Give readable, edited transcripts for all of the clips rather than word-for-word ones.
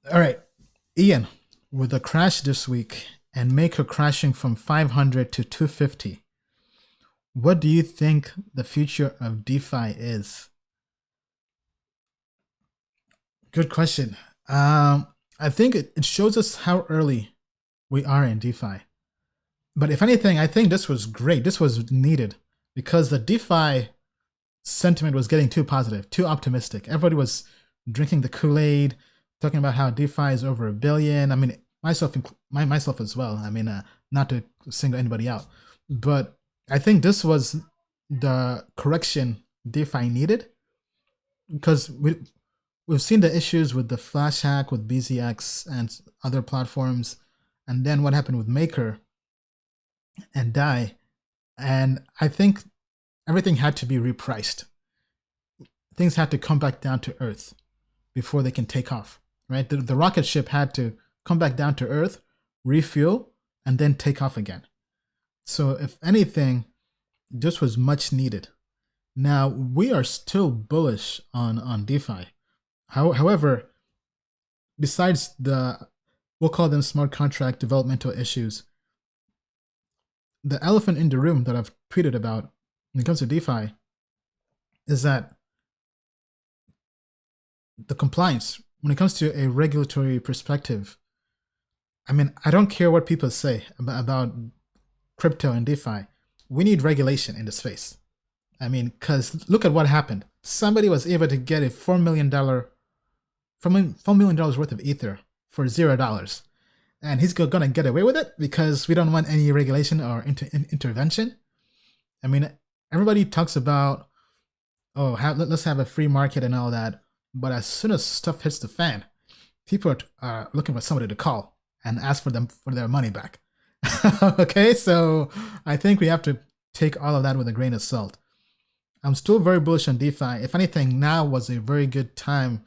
All right, Ian, with the crash this week and Maker crashing from 500 to 250, what do you think the future of DeFi is? Good question. I think it shows us how early we are in DeFi. But if anything, I think this was great. This was needed because the DeFi sentiment was getting too positive, too optimistic. Everybody was drinking the Kool-Aid, talking about how DeFi is over 1 billion. I mean, myself as well. I mean, not to single anybody out, but I think this was the correction DeFi needed because we've seen the issues with the flash hack with BZX and other platforms, and then what happened with Maker and DAI, and I think everything had to be repriced. Things had to come back down to earth before they can take off, right? The rocket ship had to come back down to earth, refuel, and then take off again. So, if anything, this was much needed. Now, we are still bullish on DeFi. However, besides we'll call them smart contract developmental issues, the elephant in the room that I've tweeted about when it comes to DeFi is that the compliance, when it comes to a regulatory perspective, I mean, I don't care what people say about crypto and DeFi. We need regulation in the space. I mean, because look at what happened. Somebody was able to get a $4 million worth of Ether for $0. And he's going to get away with it because we don't want any regulation or intervention. I mean, everybody talks about, let's have a free market and all that. But as soon as stuff hits the fan, people are looking for somebody to call and ask for them for their money back. Okay, so I think we have to take all of that with a grain of salt. I'm still very bullish on DeFi. If anything, now was a very good time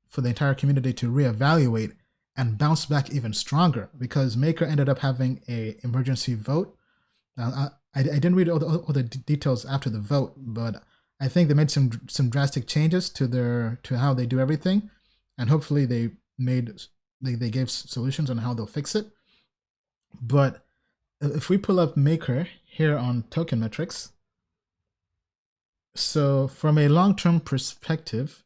for the entire community to reevaluate and bounce back even stronger because Maker ended up having a emergency vote. I didn't read all the details after the vote, but I think they made some drastic changes to how they do everything, and hopefully they gave solutions on how they'll fix it. But if we pull up Maker here on Token Metrics, so from a long-term perspective,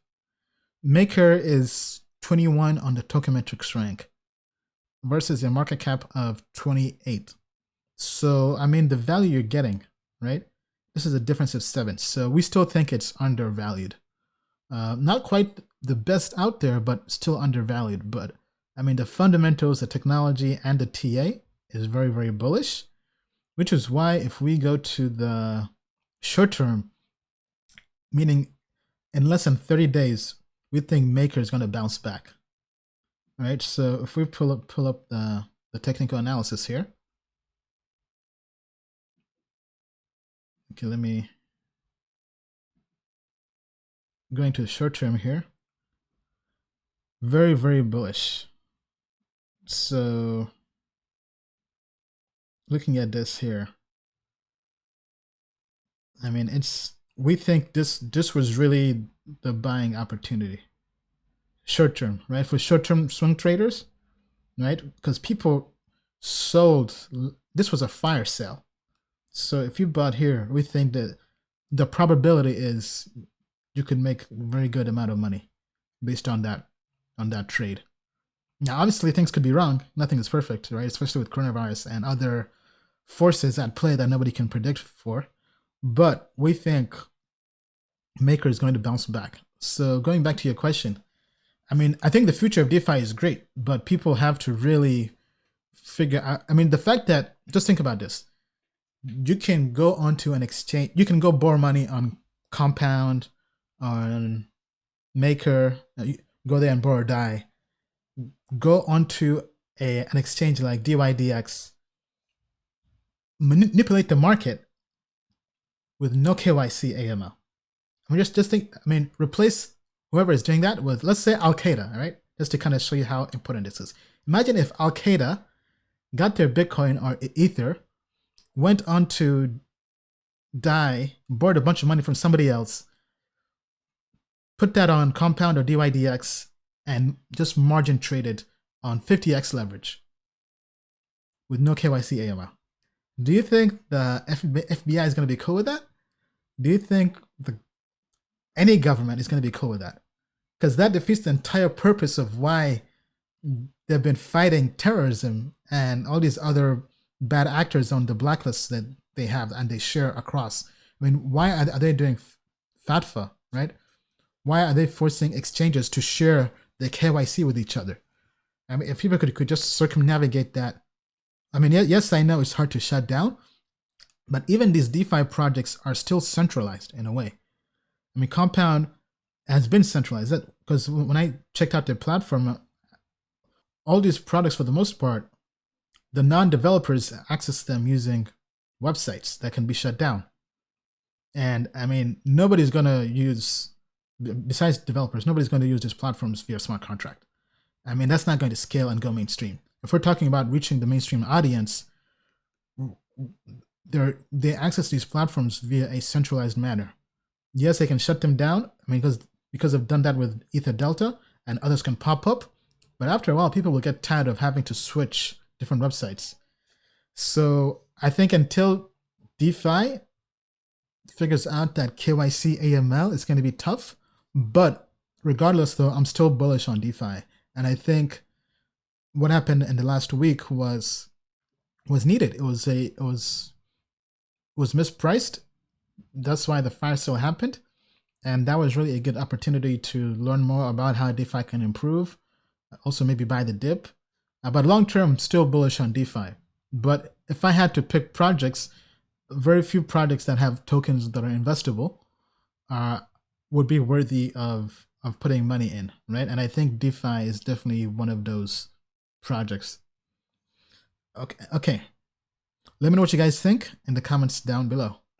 Maker is 21 on the Token Metrics rank versus a market cap of 28. So I mean, the value you're getting, right? This is a difference of 7. So we still think it's undervalued. Not quite the best out there, but still undervalued. But I mean, the fundamentals, the technology, and the TA is very, very bullish, which is why if we go to the short term, meaning in less than 30 days, we think Maker is going to bounce back. All right, so if we pull up the technical analysis here. Okay, let me go into the short term here. Very, very bullish. So looking at this here, I mean, we think this was really the buying opportunity. Short term, right? For short term swing traders, right? Because people sold, this was a fire sale. So if you bought here, we think that the probability is you could make a very good amount of money based on that trade. Now, obviously, things could be wrong. Nothing is perfect, right? Especially with coronavirus and other forces at play that nobody can predict for. But we think Maker is going to bounce back. So going back to your question, I mean, I think the future of DeFi is great, but people have to really figure out. I mean, the fact that, just think about this. You can go onto an exchange, you can go borrow money on Compound, on Maker, go there and borrow DAI. Go onto an exchange like DYDX, manipulate the market with no KYC AML. I mean, just think, I mean, replace whoever is doing that with, let's say, Al Qaeda, all right? Just to kind of show you how important this is. Imagine if Al Qaeda got their Bitcoin or Ether, went on to DAI, borrowed a bunch of money from somebody else, put that on Compound or DYDX, and just margin traded on 50x leverage with no KYC AML. Do you think the FBI is going to be cool with that? Do you think any government is going to be cool with that? Because that defeats the entire purpose of why they've been fighting terrorism and all these other bad actors on the blacklist that they have and they share across. I mean, why are they doing FATFA, right? Why are they forcing exchanges to share the KYC with each other? I mean, if people could just circumnavigate that. I mean, yes, I know it's hard to shut down, but even these DeFi projects are still centralized in a way. I mean, Compound has been centralized because when I checked out their platform, all these products, for the most part, the non-developers access them using websites that can be shut down. And I mean, nobody's going to use, besides developers, nobody's going to use these platforms via smart contract. I mean, that's not going to scale and go mainstream. If we're talking about reaching the mainstream audience, they access these platforms via a centralized manner. Yes, they can shut them down. I mean, because they've done that with Ether Delta, and others can pop up. But after a while, people will get tired of having to switch different websites. So I think until DeFi figures out that KYC AML, it's going to be tough. But regardless, though, I'm still bullish on DeFi. And I think what happened in the last week was needed. It was mispriced. That's why the fire sale happened. And that was really a good opportunity to learn more about how DeFi can improve. Also maybe buy the dip. But long term, still bullish on DeFi. But if I had to pick projects, very few projects that have tokens that are investable would be worthy of putting money in, right? And I think DeFi is definitely one of those projects. Okay. Let me know what you guys think in the comments down below.